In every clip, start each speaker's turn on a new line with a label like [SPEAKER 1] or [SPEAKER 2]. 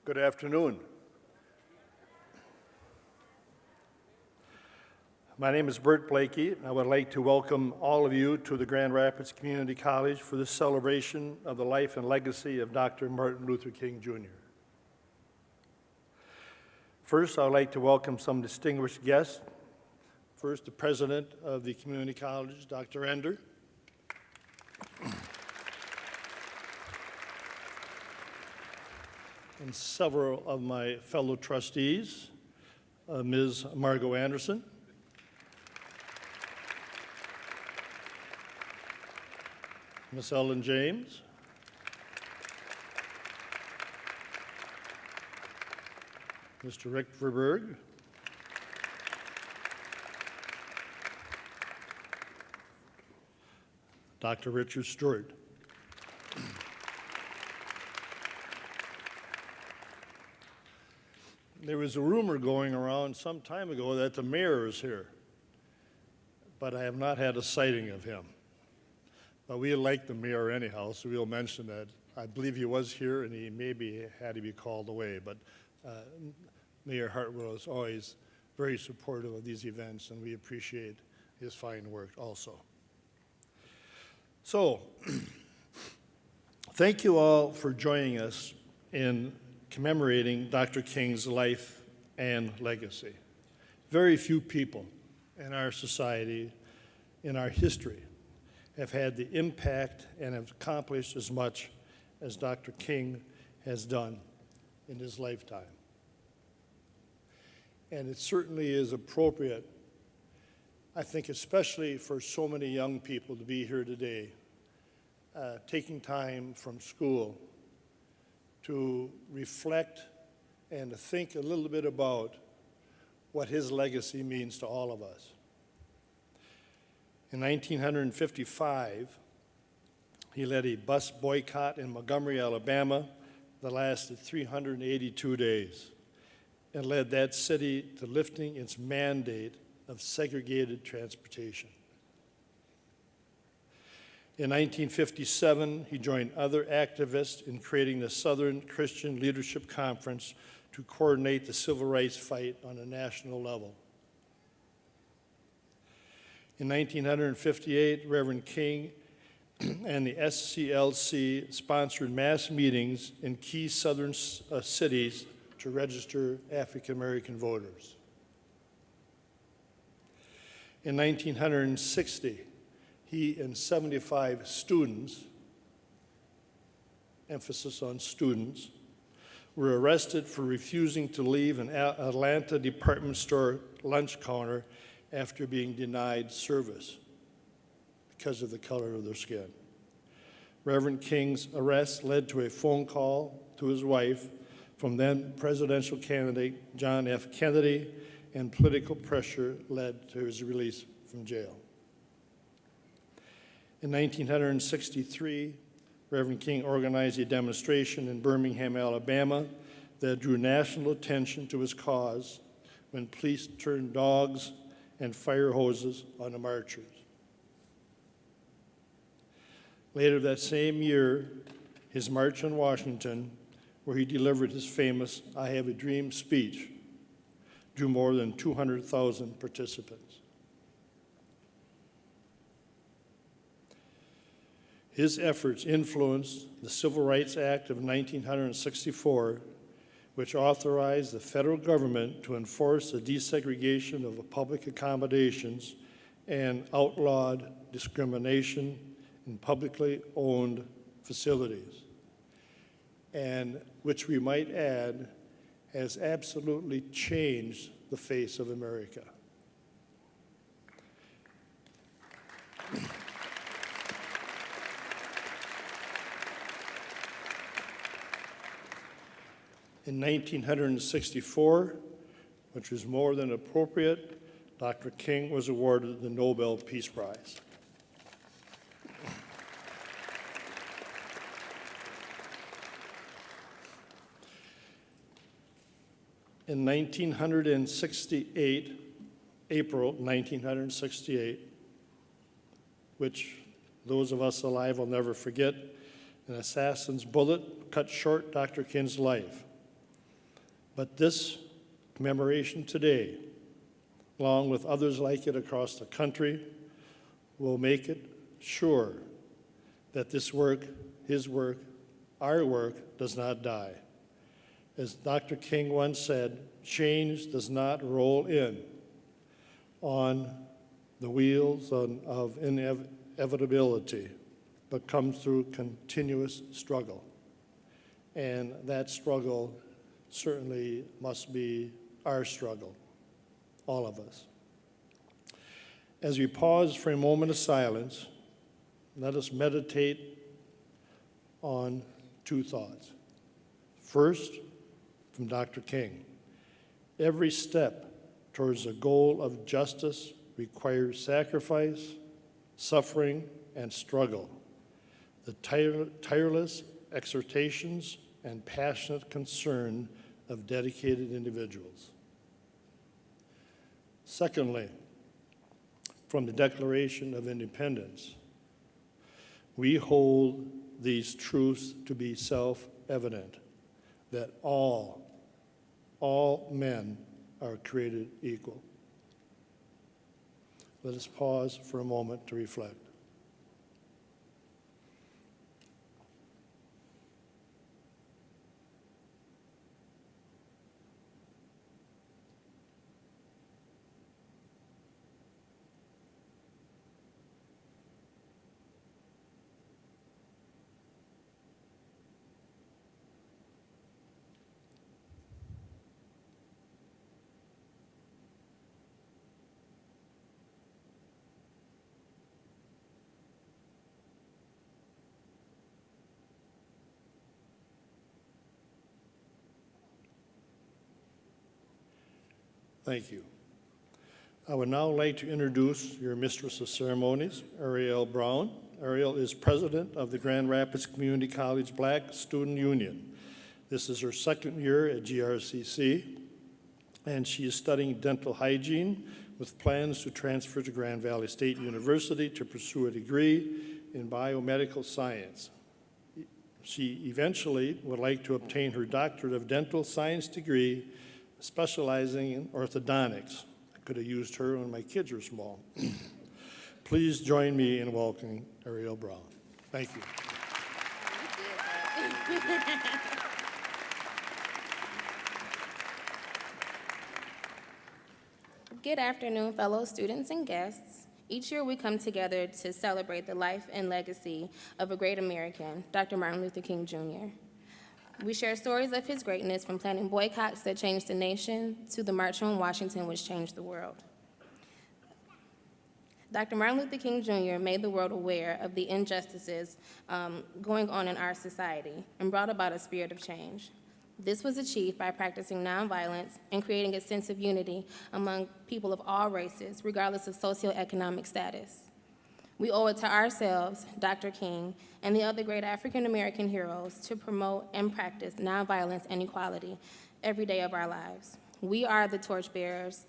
[SPEAKER 1] Good afternoon. My name is Bert Blakey, and I would like to welcome all of you to the Grand Rapids Community College for this celebration of the life and legacy of Dr. Martin Luther King, Jr. First, I would like to welcome some distinguished guests. First, the president of the community college, Dr. Ender. And several of my fellow trustees, Ms. Margot Anderson, Ms. Ellen James, Mr. Rick Verberg, Dr. Richard Stewart. There was a rumor going around some time ago that the mayor is here, but I have not had a sighting of him. But we like the mayor anyhow, so we'll mention that. I believe he was here and he maybe had to be called away, but Mayor Hartwell is always very supportive of these events, and we appreciate his fine work also. So, thank you all for joining us in commemorating Dr. King's life and legacy. Very few people in our society, in our history, have had the impact and have accomplished as much as Dr. King has done in his lifetime. And it certainly is appropriate, I think, especially for so many young people to be here today, taking time from school to reflect and to think a little bit about what his legacy means to all of us. In 1955, he led a bus boycott in Montgomery, Alabama that lasted 382 days and led that city to lifting its mandate of segregated transportation. In 1957, he joined other activists in creating the Southern Christian Leadership Conference to coordinate the civil rights fight on a national level. In 1958, Reverend King and the SCLC sponsored mass meetings in key southern cities to register African American voters. In 1960, he and 75 students, emphasis on students, were arrested for refusing to leave an Atlanta department store lunch counter after being denied service because of the color of their skin. Reverend King's arrest led to a phone call to his wife from then presidential candidate John F. Kennedy, and political pressure led to his release from jail. In 1963, Reverend King organized a demonstration in Birmingham, Alabama that drew national attention to his cause when police turned dogs and fire hoses on the marchers. Later that same year, his march on Washington, where he delivered his famous "I Have a Dream" speech, drew more than 200,000 participants. His efforts influenced the Civil Rights Act of 1964, which authorized the federal government to enforce the desegregation of public accommodations and outlawed discrimination in publicly owned facilities, and which we might add has absolutely changed the face of America. In 1964, which was more than appropriate, Dr. King was awarded the Nobel Peace Prize. In 1968, April 1968, which those of us alive will never forget, an assassin's bullet cut short Dr. King's life. But this commemoration today, along with others like it across the country, will make it sure that this work, his work, our work, does not die. As Dr. King once said, change does not roll in on the wheels of inevitability, but comes through continuous struggle. And that struggle certainly must be our struggle, all of us. As we pause for a moment of silence, let us meditate on two thoughts. First, from Dr. King, every step towards the goal of justice requires sacrifice, suffering, and struggle. The tireless exhortations and passionate concern of dedicated individuals. Secondly, from the Declaration of Independence, we hold these truths to be self-evident, that all men are created equal. Let us pause for a moment to reflect. Thank you. I would now like to introduce your Mistress of Ceremonies, Ariel Brown. Ariel is president of the Grand Rapids Community College Black Student Union. This is her second year at GRCC, and she is studying dental hygiene with plans to transfer to Grand Valley State University to pursue a degree in biomedical science. She eventually would like to obtain her doctorate of dental science degree, specializing in orthodontics. I could have used her when my kids were small. Please join me in welcoming Ariel Brown. Thank you.
[SPEAKER 2] Good afternoon, fellow students and guests. Each year we come together to celebrate the life and legacy of a great American, Dr. Martin Luther King, Jr. We share stories of his greatness, from planning boycotts that changed the nation to the March on Washington, which changed the world. Dr. Martin Luther King Jr. made the world aware of the injustices going on in our society and brought about a spirit of change. This was achieved by practicing nonviolence and creating a sense of unity among people of all races, regardless of socioeconomic status. We owe it to ourselves, Dr. King, and the other great African-American heroes to promote and practice nonviolence and equality every day of our lives. We are the torchbearers,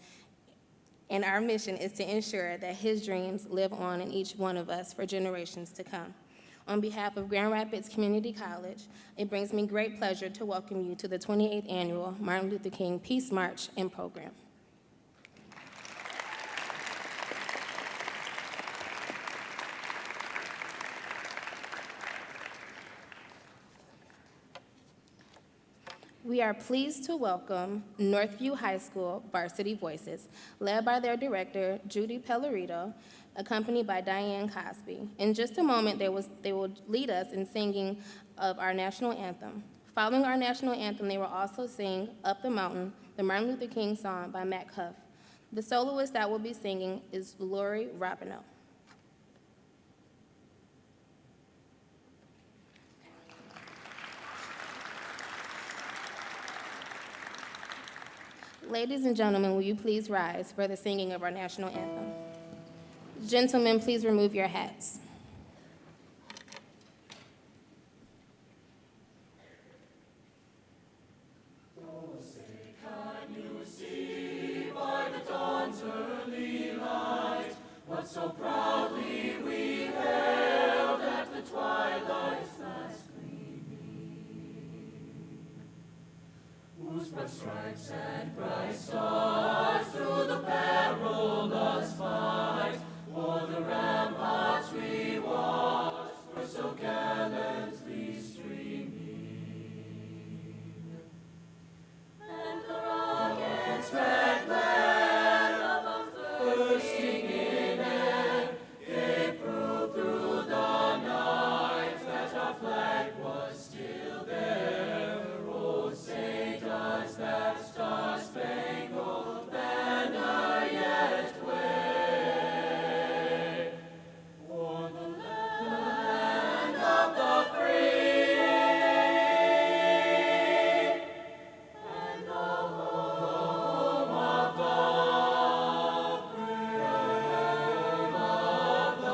[SPEAKER 2] and our mission is to ensure that his dreams live on in each one of us for generations to come. On behalf of Grand Rapids Community College, it brings me great pleasure to welcome you to the 28th Annual Martin Luther King Peace March and Program. We are pleased to welcome Northview High School Varsity Voices, led by their director, Judy Pellerito, accompanied by Diane Cosby. In just a moment, they will lead us in singing of our national anthem. Following our national anthem, they will also sing Up the Mountain, the Martin Luther King song by Matt Huff. The soloist that will be singing is Lori Robinow. Ladies and gentlemen, will you please rise for the singing of our national anthem? Gentlemen, please remove your hats.
[SPEAKER 3] So proudly we hailed at the twilight's last gleaming, whose stripes and bright stars through the perilous fight. O'er the ramparts we watched were so gallantly streaming, and the rocket's red glare above bursting in air gave proof through the night that our flag was still there. Oh, say does that star-spangled banner yet wave o'er the land of the free and the home of the brave, of the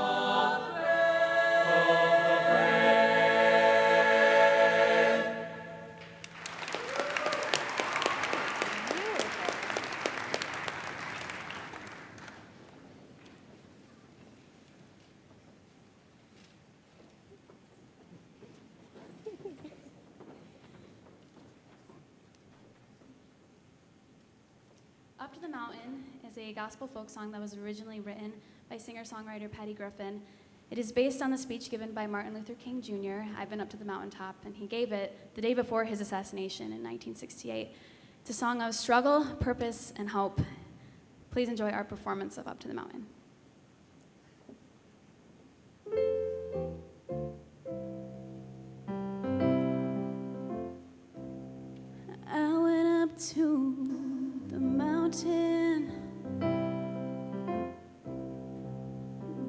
[SPEAKER 4] Up to the Mountain is a gospel folk song that was originally written by singer-songwriter Patty Griffin. It is based on the speech given by Martin Luther King Jr. I've been up to the mountaintop, and he gave it the day before his assassination in 1968. It's a song of struggle, purpose, and hope. Please enjoy our performance of Up to the Mountain. I went up to the mountain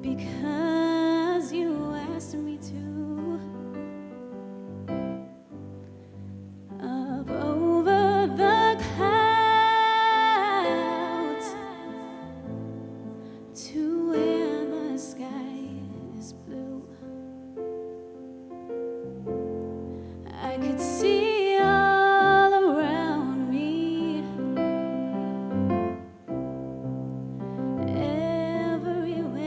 [SPEAKER 4] because you asked me to. Up over the clouds to where the sky is blue. I could see all around me, everywhere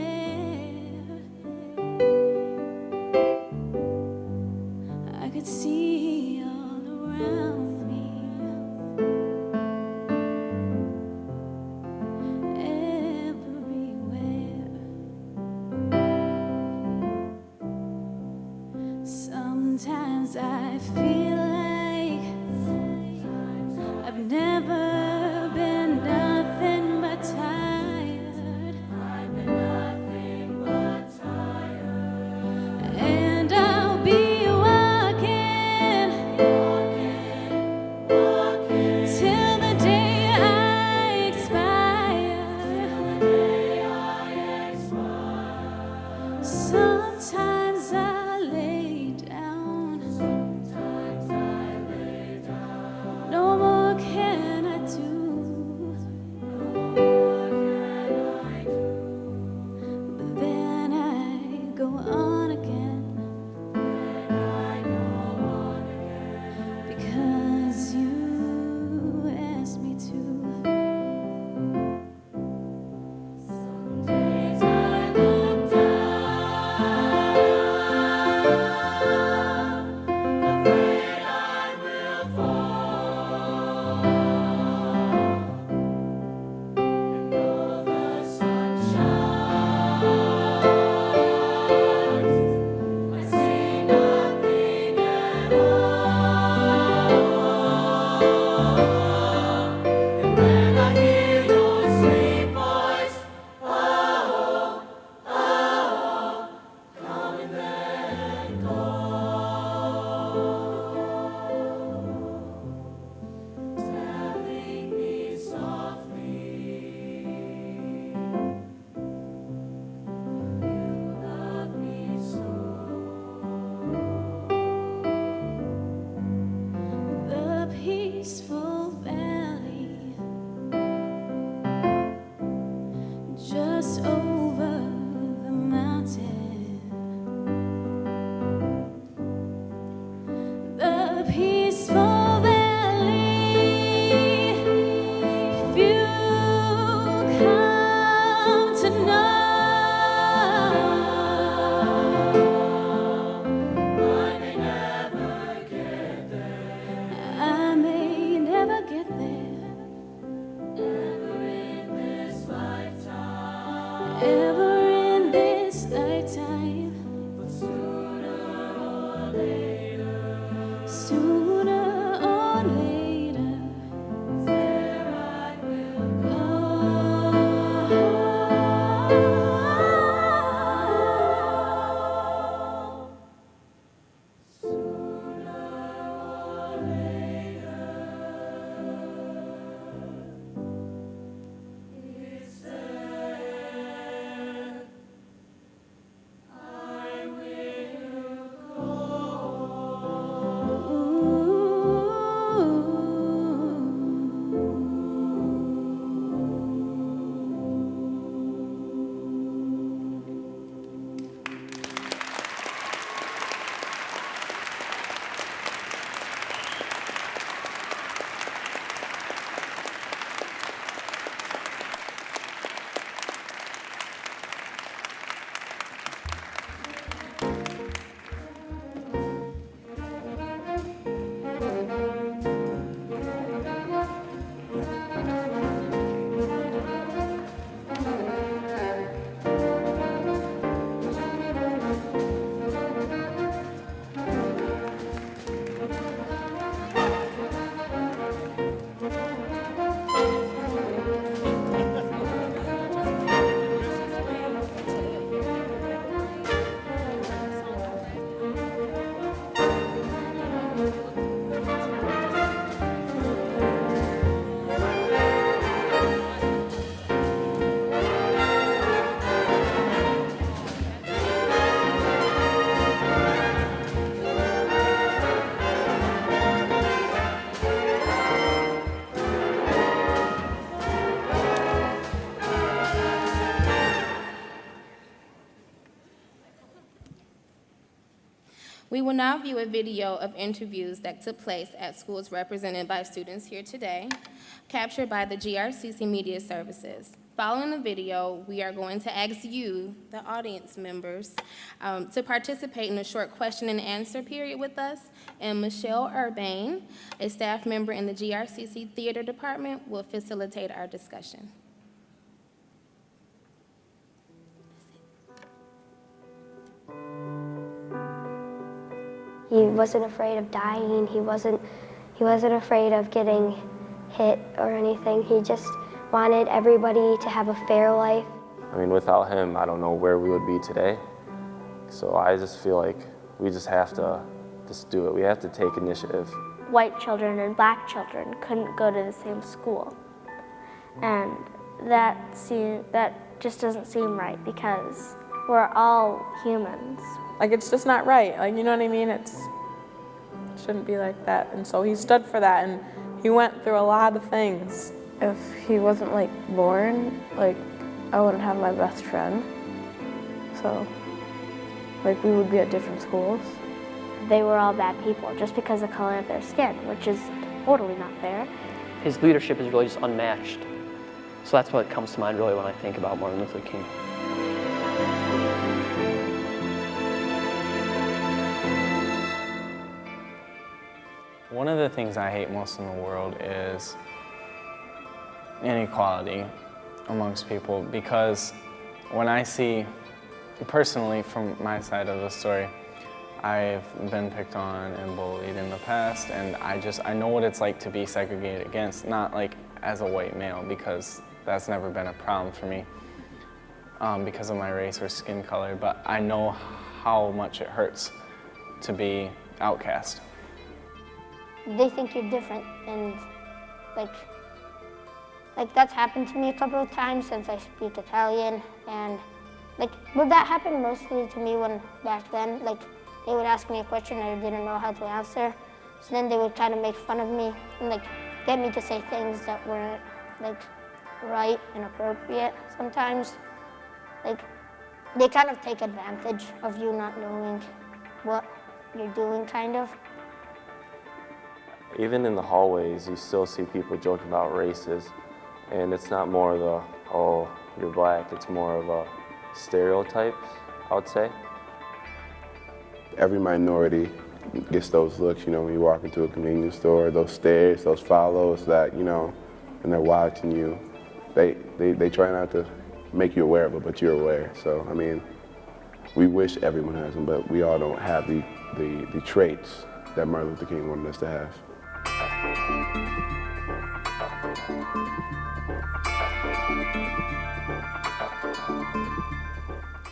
[SPEAKER 2] We will now view a video of interviews that took place at schools represented by students here today, captured by the GRCC Media Services. Following the video, we are going to ask you, the audience members, to participate in a short question and answer period with us, and Michelle Urbane, a staff member in the GRCC Theater Department, will facilitate our discussion.
[SPEAKER 5] He wasn't afraid of dying. He wasn't afraid of getting hit or anything. He just wanted everybody to have a fair life.
[SPEAKER 6] I mean, without him, I don't know where we would be today. So I just feel like we just have to just do it. We have to take initiative.
[SPEAKER 5] White children and black children couldn't go to the same school. And that just doesn't seem right because we're all humans.
[SPEAKER 7] Like, it's just not right. Like, you know what I mean? It shouldn't be like that. And so he stood for that, and he went through a lot of things.
[SPEAKER 8] If he wasn't, like, born, like, I wouldn't have my best friend. So, like, we would be at different schools.
[SPEAKER 5] They were all bad people just because of the color of their skin, which is totally not fair.
[SPEAKER 9] His leadership is really just unmatched. So that's what comes to mind really when I think about Martin Luther King.
[SPEAKER 10] One of the things I hate most in the world is inequality amongst people, because when I see, personally from my side of the story, I've been picked on and bullied in the past, and I know what it's like to be segregated against, not like as a white male, because that's never been a problem for me because of my race or skin color, but I know how much it hurts to be outcast.
[SPEAKER 5] They think you're different, and like that's happened to me a couple of times since I speak Italian, and well, that happened mostly to me when back then, they would ask me a question and I didn't know how to answer, so then they would kind of make fun of me and get me to say things that weren't right and appropriate sometimes. They kind of take advantage of you not knowing what you're doing, kind of.
[SPEAKER 6] Even in the hallways, you still see people joking about races, and it's not more of the, oh, you're black, it's more of a stereotype, I would say.
[SPEAKER 11] Every minority gets those looks, when you walk into a convenience store, those stares, those follows that, and they're watching you. They try not to make you aware of it, but you're aware. So, I mean, we wish everyone has them, but we all don't have the traits that Martin Luther King wanted us to have.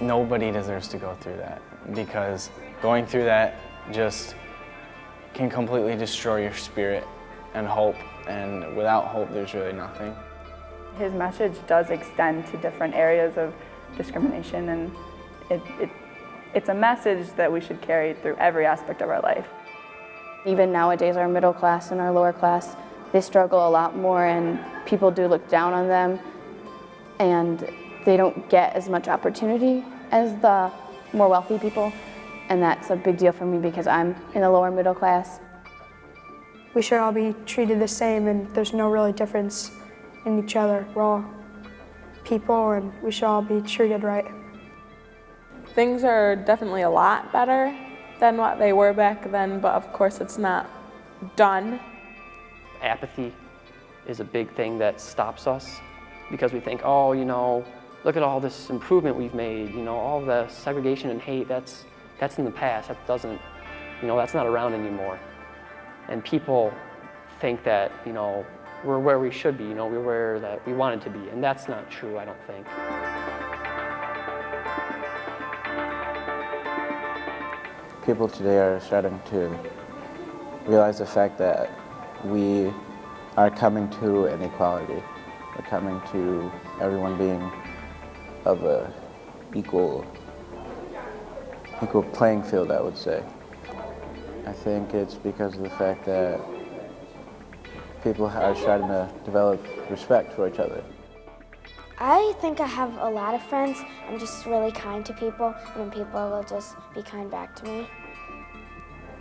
[SPEAKER 10] Nobody deserves to go through that, because going through that just can completely destroy your spirit and hope, and without hope there's really nothing.
[SPEAKER 12] His message does extend to different areas of discrimination, and it's a message that we should carry through every aspect of our life.
[SPEAKER 8] Even nowadays, our middle class and our lower class, they struggle a lot more, and people do look down on them, and they don't get as much opportunity as the more wealthy people, and that's a big deal for me because I'm in the lower middle class.
[SPEAKER 13] We should all be treated the same, and there's no really difference in each other. We're all people, and we should all be treated right.
[SPEAKER 7] Things are definitely a lot better than what they were back then, but of course it's not done.
[SPEAKER 9] Apathy is a big thing that stops us because we think, oh, look at all this improvement we've made, all the segregation and hate, that's in the past. That doesn't, that's not around anymore. And people think that, we're where we should be, we're where that we wanted to be, and that's not true, I don't think.
[SPEAKER 14] People today are starting to realize the fact that we are coming to an equality. We're coming to everyone being of a equal playing field, I would say. I think it's because of the fact that people are starting to develop respect for each other.
[SPEAKER 5] I think I have a lot of friends. I'm just really kind to people, and people will just be kind back to me.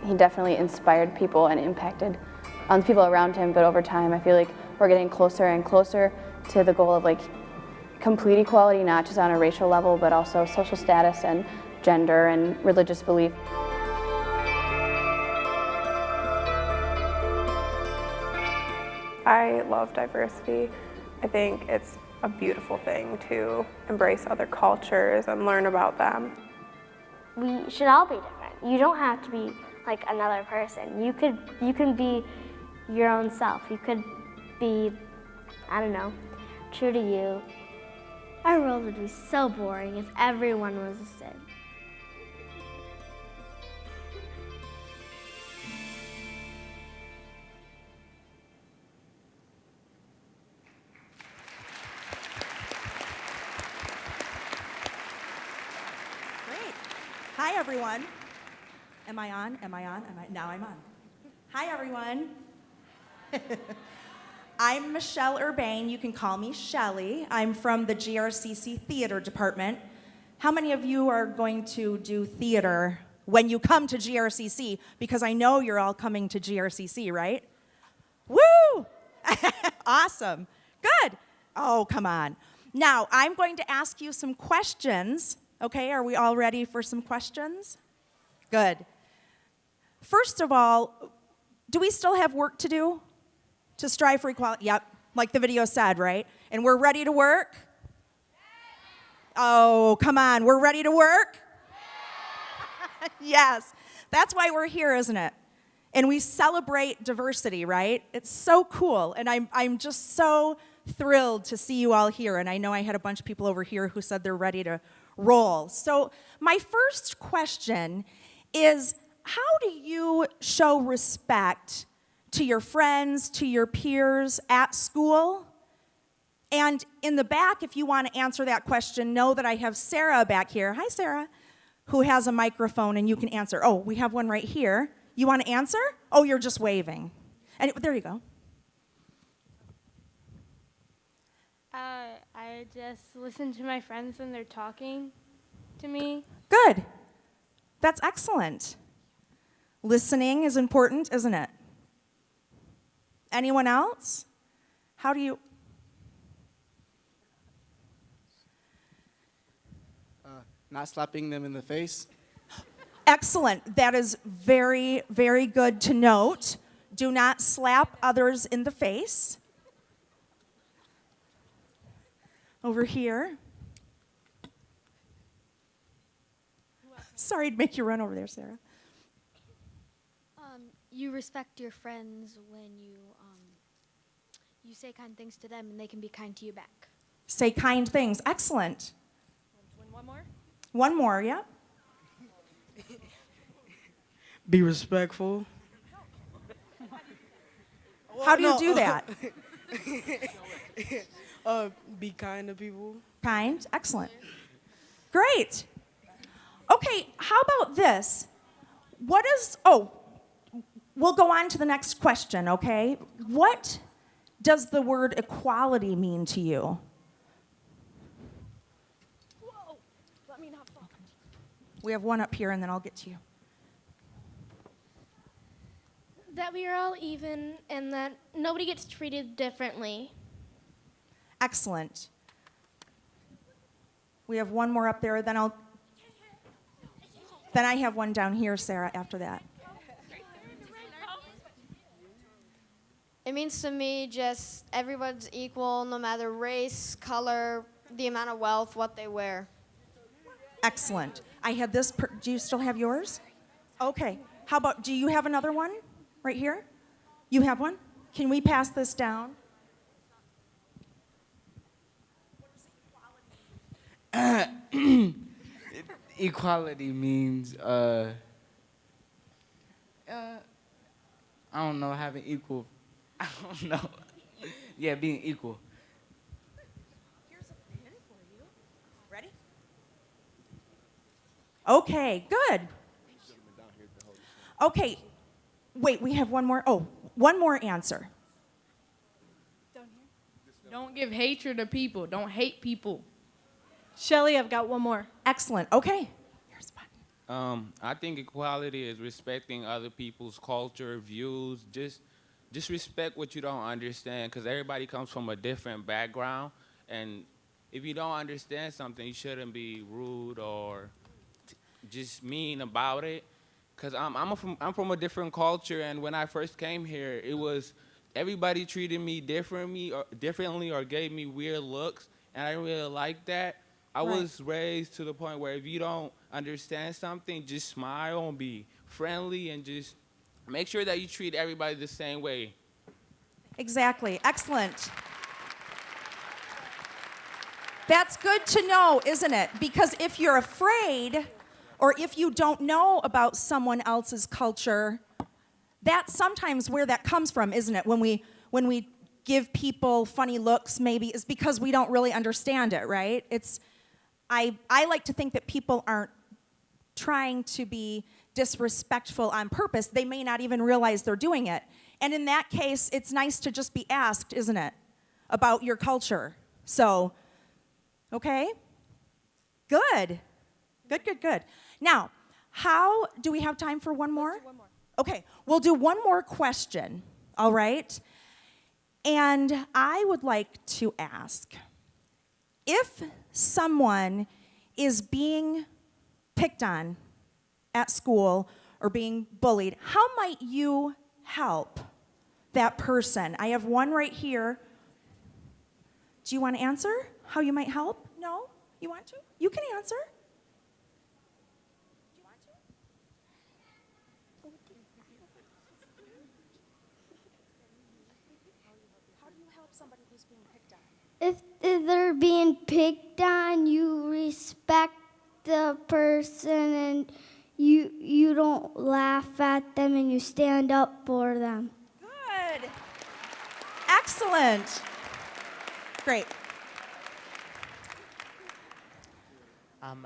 [SPEAKER 8] he definitely inspired people and impacted on the people around him, but over time I feel like we're getting closer and closer to the goal of like complete equality, not just on a racial level, but also social status and gender and religious belief.
[SPEAKER 15] I love diversity. I think it's a beautiful thing to embrace other cultures and learn about them.
[SPEAKER 5] We should all be different. You don't have to be like another person. You can be your own self. You could be, I don't know, true to you. Our world would be so boring if everyone was the same.
[SPEAKER 16] Great. Hi, everyone. Am I on? Now I'm on. Hi, everyone. I'm Michelle Urbane. You can call me Shelly. I'm from the GRCC Theater Department. How many of you are going to do theater when you come to GRCC? Because I know you're all coming to GRCC, right? Woo! Awesome. Good. Oh, come on. Now, I'm going to ask you some questions. Okay, are we all ready for some questions? Good. First of all, do we still have work to do to strive for equality? Yep, like the video said, right? And we're ready to work? Oh, come on, we're ready to work? Yes, that's why we're here, isn't it? And we celebrate diversity, right? It's so cool, and I'm just so thrilled to see you all here, and I know I had a bunch of people over here who said they're ready to roll. So my first question is, how do you show respect to your friends, to your peers at school? And in the back, if you want to answer that question, know that I have Sarah back here. Hi, Sarah, who has a microphone, and you can answer. Oh, we have one right here. You want to answer? Oh, you're just waving. And there you go.
[SPEAKER 17] I just listen to my friends when they're talking to me.
[SPEAKER 16] Good. That's excellent. Listening is important, isn't it? Anyone else? How do you...
[SPEAKER 18] Not slapping them in the face.
[SPEAKER 16] Excellent. That is very, very good to note. Do not slap others in the face. Over here. Sorry to make you run over there, Sarah.
[SPEAKER 19] You respect your friends when you say kind things to them, and they can be kind to you back.
[SPEAKER 16] Say kind things. Excellent.
[SPEAKER 17] One more?
[SPEAKER 16] One more, yeah.
[SPEAKER 18] Be respectful.
[SPEAKER 16] How do you do that?
[SPEAKER 18] Be kind to people.
[SPEAKER 16] Kind. Excellent. Great. Okay, how about this? What is, we'll go on to the next question, okay? What does the word equality mean to you?
[SPEAKER 17] Whoa, let me not fall.
[SPEAKER 16] We have one up here, and then I'll get to you.
[SPEAKER 17] That we are all even and that nobody gets treated differently.
[SPEAKER 16] Excellent. We have one more up there, then I have one down here, Sarah, after that.
[SPEAKER 20] It means to me just everyone's equal, no matter race, color, the amount of wealth, what they wear.
[SPEAKER 16] Excellent. I had this, do you still have yours? Okay. How about, do you have another one right here? You have one? Can we pass this down?
[SPEAKER 21] Equality means, I don't know, having equal, I don't know. Yeah, being equal.
[SPEAKER 16] Here's a pen for you. Ready? Okay, good. Okay, wait, we have one more. Oh, one more answer.
[SPEAKER 22] Don't give hatred to people. Don't hate people.
[SPEAKER 17] Shelly, I've got one more.
[SPEAKER 16] Excellent. Okay. Here's one.
[SPEAKER 1] I think equality is respecting other people's culture, views. Just respect what you don't understand, because everybody comes from a different background. And if you don't understand something, you shouldn't be rude or just mean about it. Because I'm from a different culture, and when I first came here, it was everybody treated me differently or gave me weird looks, and I didn't really like that. I was raised to the point where if you don't understand something, just smile and be friendly and just make sure that you treat everybody the same way.
[SPEAKER 16] Exactly. Excellent. That's good to know, isn't it? Because if you're afraid or if you don't know about someone else's culture, that's sometimes where that comes from, isn't it? When we give people funny looks, maybe is because we don't really understand it, right? I like to think that people aren't trying to be disrespectful on purpose. They may not even realize they're doing it. And in that case, it's nice to just be asked, isn't it, about your culture. So, okay? Good. Good. Now, do we have time for one more? One more. Okay, we'll do one more question, all right? And I would like to ask, if someone is being picked on at school or being bullied, how might you help that person? I have one right here. Do you want to answer how you might help? No? You want to? You can answer. Do you want to? How do you help somebody who's being picked on?
[SPEAKER 3] If they're being picked on, you respect the person and you don't laugh at them and you stand up for them.
[SPEAKER 16] Good. Excellent. Great.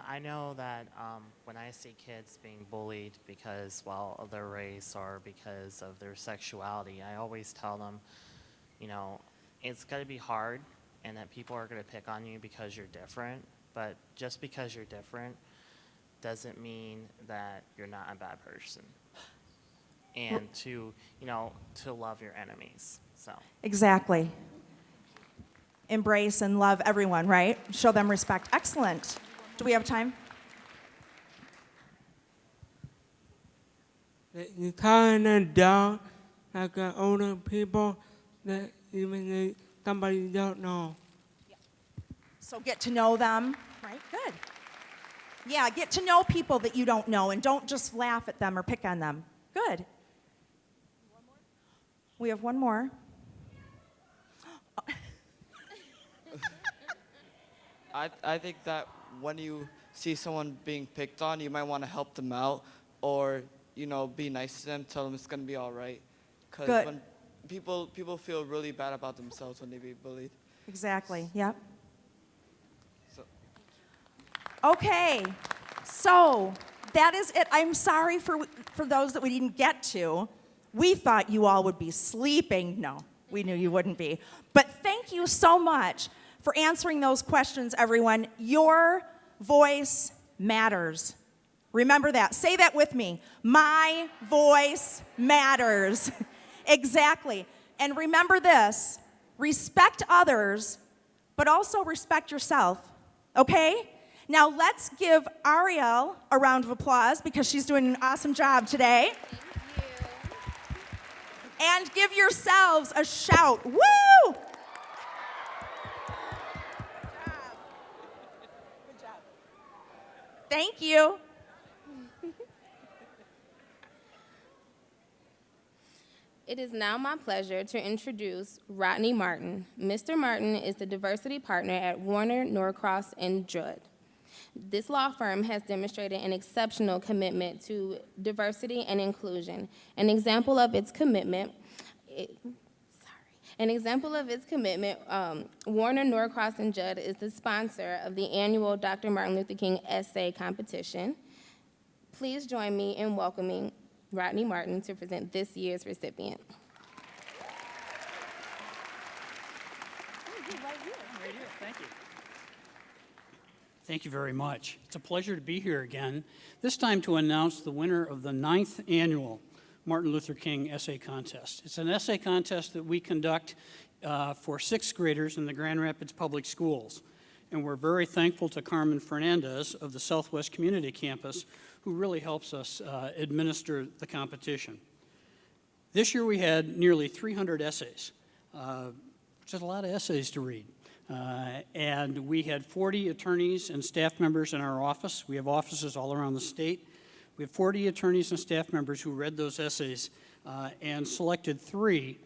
[SPEAKER 23] I know that when I see kids being bullied because, well, of their race or because of their sexuality, I always tell them, you know, it's going to be hard and that people are going to pick on you because you're different, but just because you're different doesn't mean that you're not a bad person. And to love your enemies. So.
[SPEAKER 16] Exactly. Embrace and love everyone, right? Show them respect. Excellent. Do we have time?
[SPEAKER 24] You calling them down like older people that even somebody you don't know.
[SPEAKER 16] So get to know them, right? Good. Yeah, get to know people that you don't know and don't just laugh at them or pick on them. Good. We have one more.
[SPEAKER 25] I think that when you see someone being picked on, you might want to help them out or, be nice to them, tell them it's going to be all right. Because when people feel really bad about themselves when they be bullied.
[SPEAKER 16] Exactly, yep.
[SPEAKER 25] So.
[SPEAKER 16] Okay, so that is it. I'm sorry for those that we didn't get to. We thought you all would be sleeping. No, we knew you wouldn't be. But thank you so much for answering those questions, everyone. Your voice matters. Remember that. Say that with me. My voice matters. Exactly. And remember this. Respect others, but also respect yourself. Okay? Now let's give Ariel a round of applause because she's doing an awesome job today. And give yourselves a shout. Woo! Good job. Thank you.
[SPEAKER 2] It is now my pleasure to introduce Rodney Martin. Mr. Martin is the diversity partner at Warner, Norcross, and Judd. This law firm has demonstrated an exceptional commitment to diversity and inclusion. An example of its commitment, Warner, Norcross, and Judd is the sponsor of the annual Dr. Martin Luther King Essay Competition. Please join me in welcoming Rodney Martin to present this year's recipient.
[SPEAKER 26] Right here, thank you.
[SPEAKER 4] Thank you very much. It's a pleasure to be here again, this time to announce the winner of the 9th annual Martin Luther King Essay Contest. It's an essay contest that we conduct for 6th graders in the Grand Rapids Public Schools. And we're very thankful to Carmen Fernandez of the Southwest Community Campus, who really helps us administer the competition. This year we had nearly 300 essays, which is a lot of essays to read. And we had 40 attorneys and staff members in our office. We have offices all around the state. We have 40 attorneys and staff members who read those essays and selected 3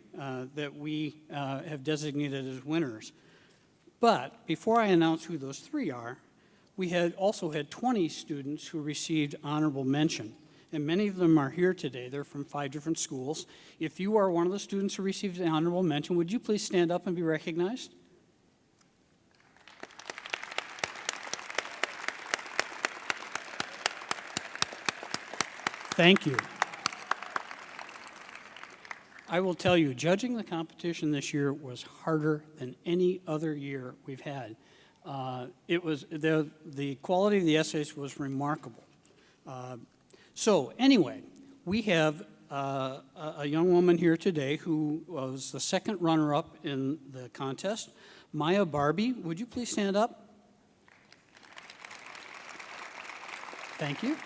[SPEAKER 4] that we have designated as winners. But before I announce who those 3 are, we also had 20 students who received honorable mention. And many of them are here today. They're from 5 different schools. If you are one of the students who received an honorable mention, would you please stand up and be recognized? Thank you. I will tell you, judging the competition this year was harder than any other year we've had. It was the quality of the essays was remarkable. So anyway, we have a young woman here today who was the 2nd runner-up in the contest. Maya Barbie, would you please stand up? Thank you.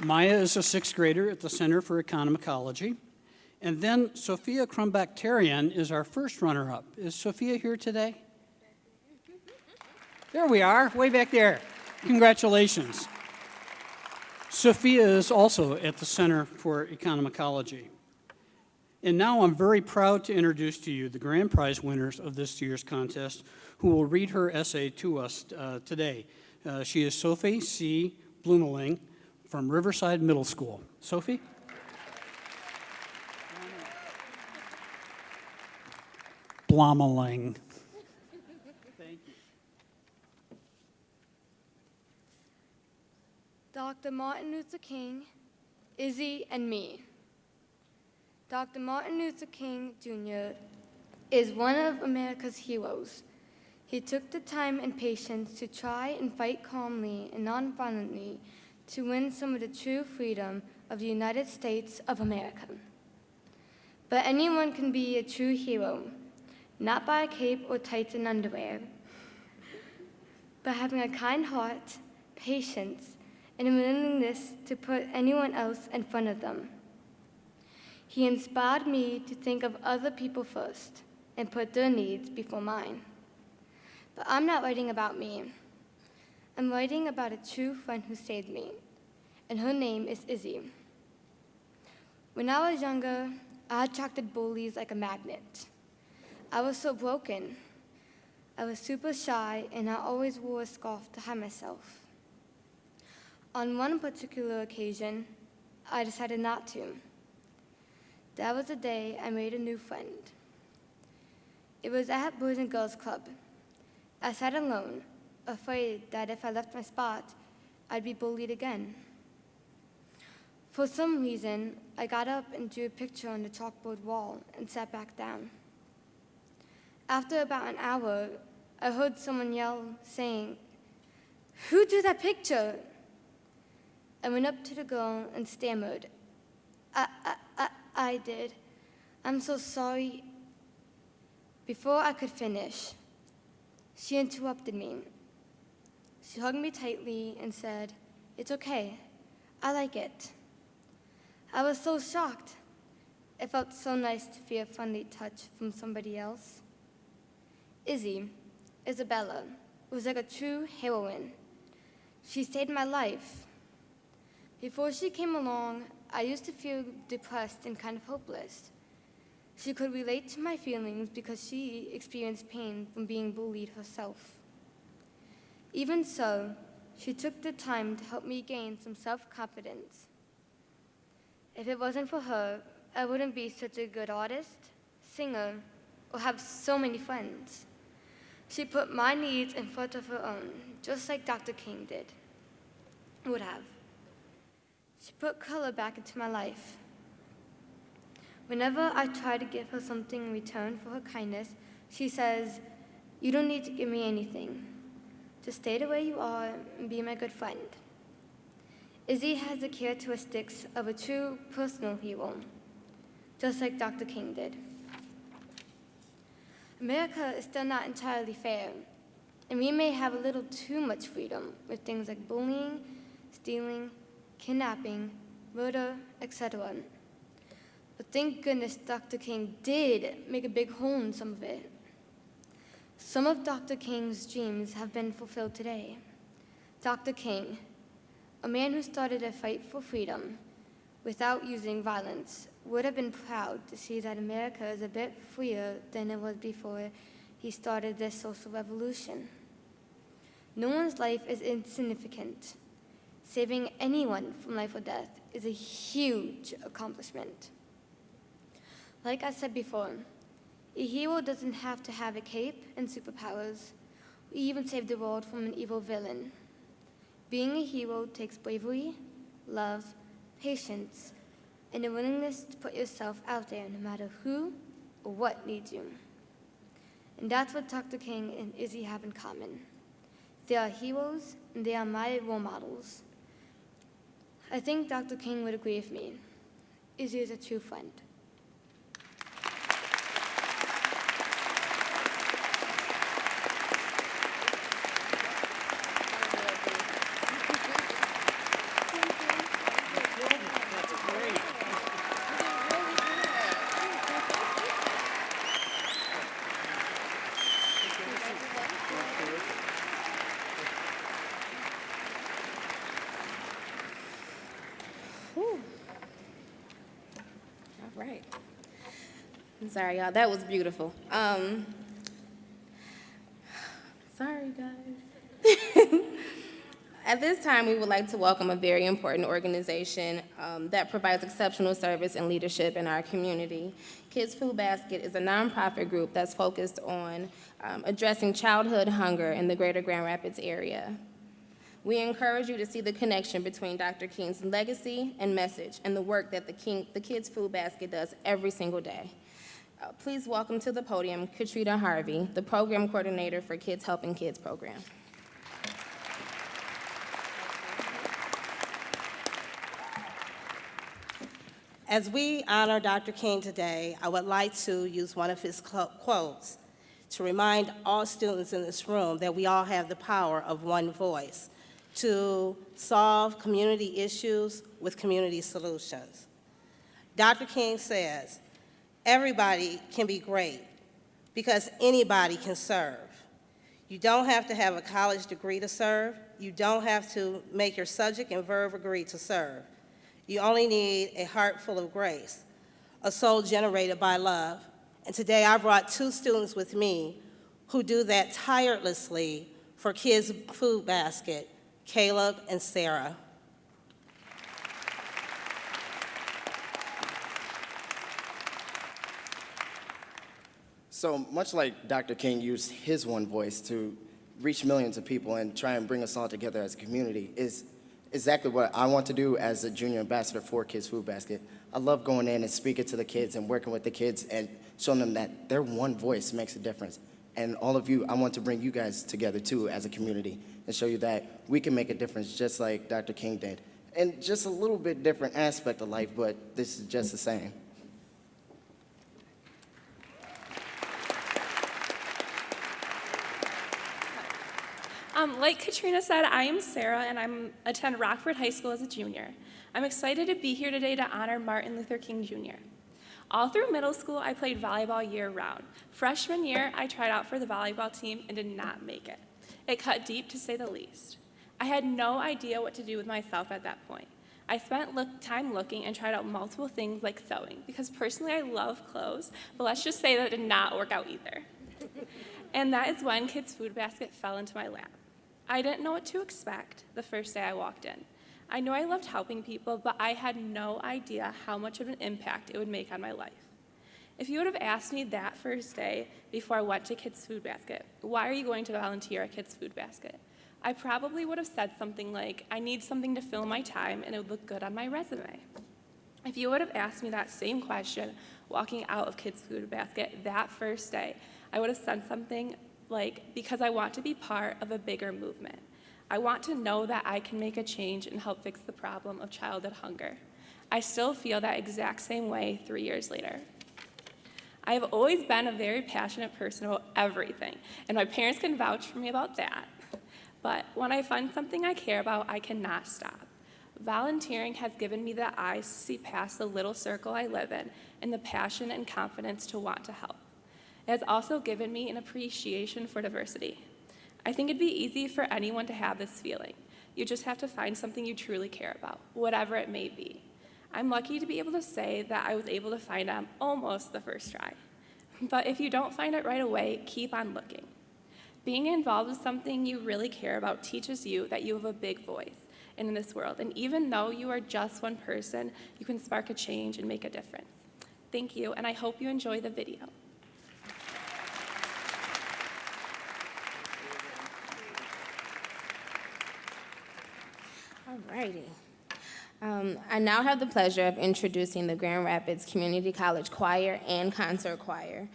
[SPEAKER 4] Maya is a 6th grader at the Center for Economicology. And then Sophia Krumbach-Terrian is our 1st runner-up. Is Sophia here today? There we are, way back there. Congratulations. Sophia is also at the Center for Economicology. And now I'm very proud to introduce to you the grand prize winners of this year's contest, who will read her essay to us today. She is Sofe C. Blomeling from Riverside Middle School. Sophie? Blomeling. Thank you.
[SPEAKER 6] Dr. Martin Luther King, Izzy, and me. Dr. Martin Luther King, Jr. is one of America's heroes. He took the time and patience to try and fight calmly and nonviolently to win some of the true freedom of the United States of America. But anyone can be a true hero, not by a cape or tights and underwear, but having a kind heart, patience, and a willingness to put anyone else in front of them. He inspired me to think of other people first and put their needs before mine. But I'm not writing about me. I'm writing about a true friend who saved me, and her name is Izzy. When I was younger, I attracted bullies like a magnet. I was so broken. I was super shy, and I always wore a scarf to hide myself. On one particular occasion, I decided not to. That was the day I made a new friend. It was at Boys and Girls Club. I sat alone, afraid that if I left my spot, I'd be bullied again. For some reason, I got up and drew a picture on the chalkboard wall and sat back down. After about an hour, I heard someone yell, saying, "Who drew that picture?" I went up to the girl and stammered, I did. I'm so sorry. Before I could finish, she interrupted me. She hugged me tightly and said, "It's okay. I like it." I was so shocked. It felt so nice to feel a friendly touch from somebody else. Izzy, Isabella, was like a true heroine. She saved my life. Before she came along, I used to feel depressed and kind of hopeless. She could relate to my feelings because she experienced pain from being bullied herself. Even so, she took the time to help me gain some self-confidence. If it wasn't for her, I wouldn't be such a good artist, singer, or have so many friends. She put my needs in front of her own, just like Dr. King would have. She put color back into my life. Whenever I try to give her something in return for her kindness, she says, "You don't need to give me anything. to stay the way you are and be my good friend. Izzy has the characteristics of a true personal hero, just like Dr. King did. America is still not entirely fair, and we may have a little too much freedom with things like bullying, stealing, kidnapping, murder, etc. But thank goodness Dr. King did make a big hole in some of it. Some of Dr. King's dreams have been fulfilled today. Dr. King, a man who started a fight for freedom without using violence, would have been proud to see that America is a bit freer than it was before he started this social revolution. No one's life is insignificant. Saving anyone from life or death is a huge accomplishment. Like I said before, a hero doesn't have to have a cape and superpowers, or even save the world from an evil villain. Being a hero takes bravery, love, patience, and a willingness to put yourself out there no matter who or what needs you. And that's what Dr. King and Izzy have in common. They are heroes, and they are my role models. I think Dr. King would agree with me. Izzy is a true friend.
[SPEAKER 2] All right. I'm sorry, y'all. That was beautiful. Sorry, guys. At this time, we would like to welcome a very important organization that provides exceptional service and leadership in our community. Kids Food Basket is a nonprofit group that's focused on addressing childhood hunger in the greater Grand Rapids area. We encourage you to see the connection between Dr. King's legacy and message and the work that the Kids Food Basket does every single day. Please welcome to the podium Katrina Harvey, the program coordinator for Kids Helping Kids program.
[SPEAKER 7] As we honor Dr. King today, I would like to use one of his quotes to remind all students in this room that we all have the power of one voice to solve community issues with community solutions. Dr. King says, everybody can be great because anybody can serve. You don't have to have a college degree to serve. You don't have to make your subject and verb agree to serve. You only need a heart full of grace, a soul generated by love. And today I brought 2 students with me who do that tirelessly for Kids Food Basket, Caleb and Sarah.
[SPEAKER 10] So much like Dr. King used his one voice to reach millions of people and try and bring us all together as a community is exactly what I want to do as a junior ambassador for Kids Food Basket. I love going in and speaking to the kids and working with the kids and showing them that their one voice makes a difference. And all of you, I want to bring you guys together too as a community and show you that we can make a difference just like Dr. King did. And just a little bit different aspect of life, but this is just the same.
[SPEAKER 11] Like Katrina said, I am Sarah, and I attend Rockford High School as a junior. I'm excited to be here today to honor Martin Luther King Jr. All through middle school, I played volleyball year-round. Freshman year, I tried out for the volleyball team and did not make it. It cut deep, to say the least. I had no idea what to do with myself at that point. I spent time looking and tried out multiple things like sewing, because personally I love clothes, but let's just say that it did not work out either. And that is when Kids Food Basket fell into my lap. I didn't know what to expect the first day I walked in. I knew I loved helping people, but I had no idea how much of an impact it would make on my life. If you would have asked me that first day before I went to Kids Food Basket, why are you going to volunteer at Kids Food Basket? I probably would have said something like, I need something to fill my time and it would look good on my resume. If you would have asked me that same question walking out of Kids Food Basket that first day, I would have said something because I want to be part of a bigger movement. I want to know that I can make a change and help fix the problem of childhood hunger. I still feel that exact same way 3 years later. I have always been a very passionate person about everything, and my parents can vouch for me about that. But when I find something I care about, I cannot stop. Volunteering has given me the eyes to see past the little circle I live in and the passion and confidence to want to help. It has also given me an appreciation for diversity. I think it'd be easy for anyone to have this feeling. You just have to find something you truly care about, whatever it may be. I'm lucky to be able to say that I was able to find it almost the first try. But if you don't find it right away, keep on looking. Being involved with something you really care about teaches you that you have a big voice in this world. And even though you are just one person, you can spark a change and make a difference. Thank you, and I hope you enjoy the video.
[SPEAKER 2] Alrighty. I now have the pleasure of introducing the Grand Rapids Community College Choir and Concert Choir.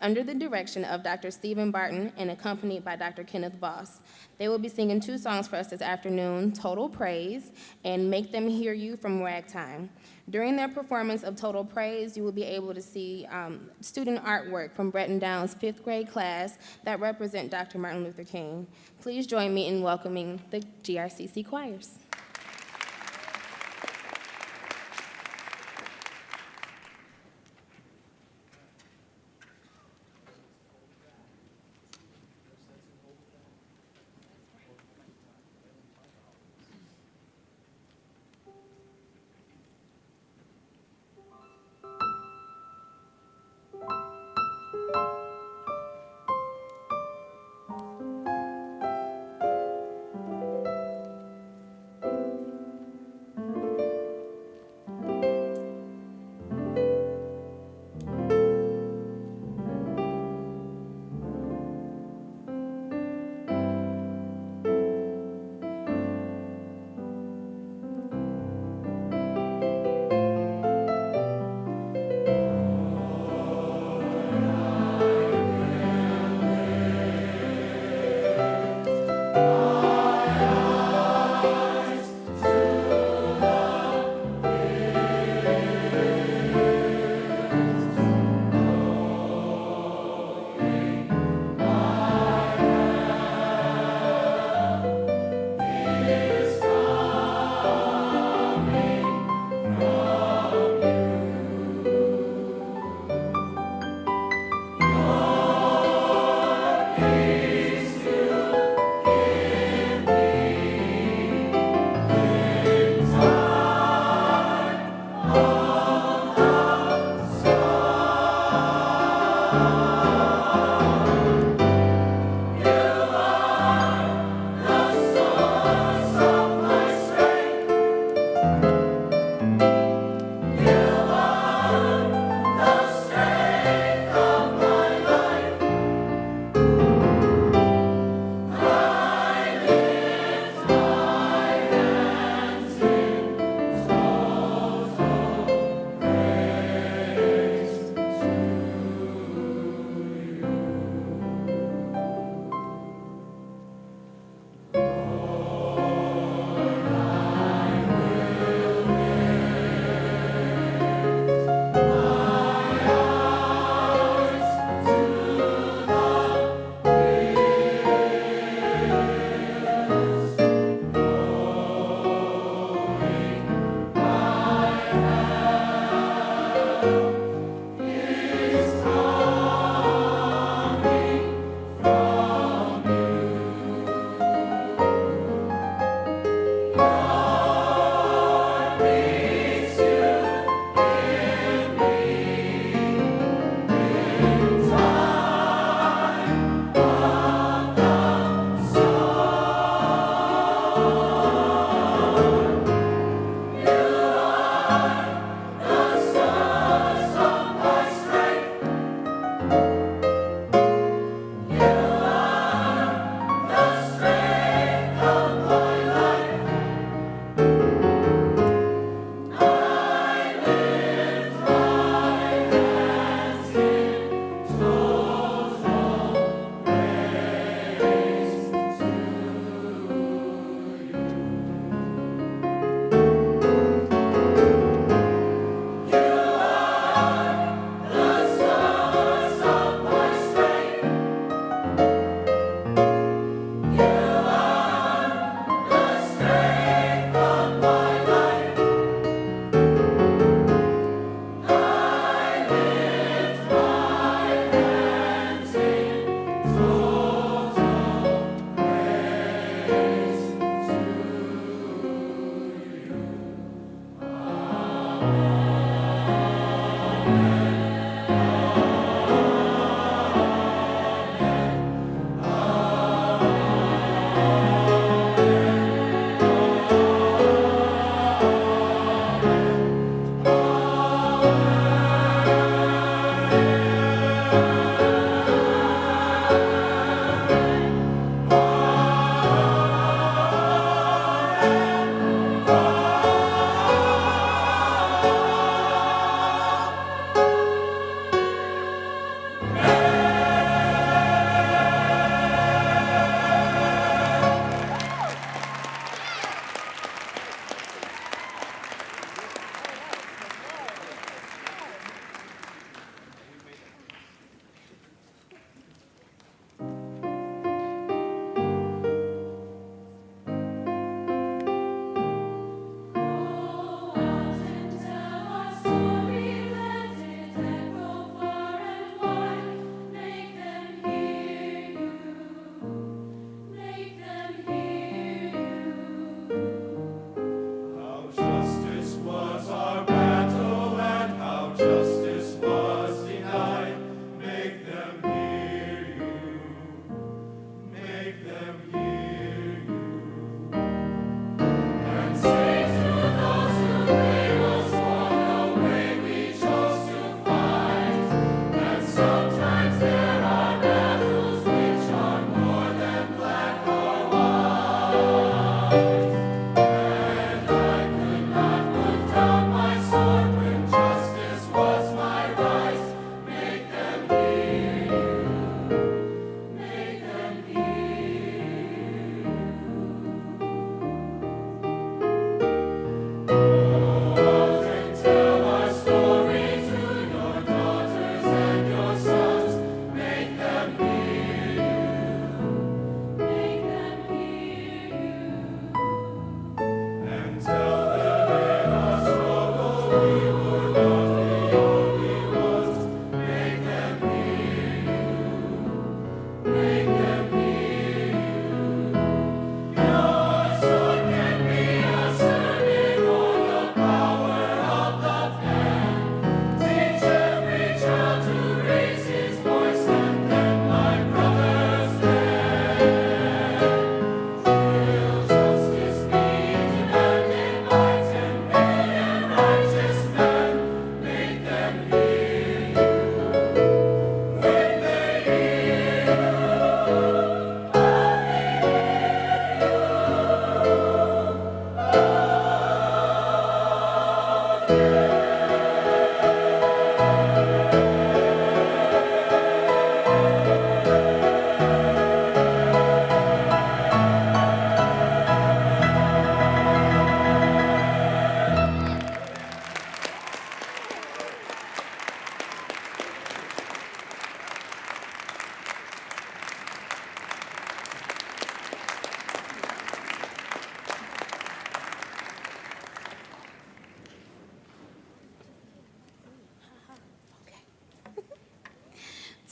[SPEAKER 2] Under the direction of Dr. Stephen Barton and accompanied by Dr. Kenneth Voss. They will be singing 2 songs for us this afternoon, Total Praise and Make Them Hear You from Ragtime. During their performance of Total Praise, you will be able to see student artwork from Breton Downs' 5th grade class that represent Dr. Martin Luther King. Please join me in welcoming the GRCC choirs.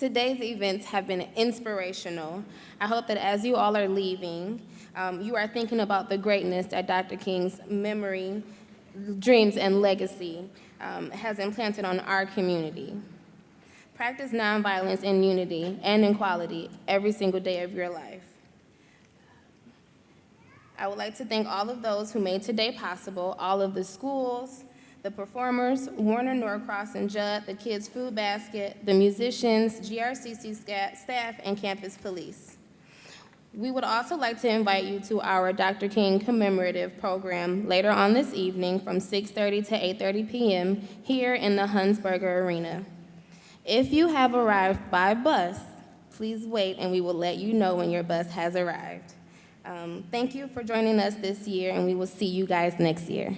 [SPEAKER 2] Today's events have been inspirational. I hope that as you all are leaving, you are thinking about the greatness that Dr. King's memory, dreams, and legacy has implanted on our community. Practice nonviolence in unity and equality every single day of your life. I would like to thank all of those who made today possible, all of the schools, the performers, Warner Norcross and Judd, the Kids Food Basket, the musicians, GRCC staff, and campus police. We would also like to invite you to our Dr. King commemorative program later on this evening from 6:30 to 8:30 p.m. here in the Hunsberger Arena. If you have arrived by bus, please wait and we will let you know when your bus has arrived. Thank you for joining us this year, and we will see you guys next year.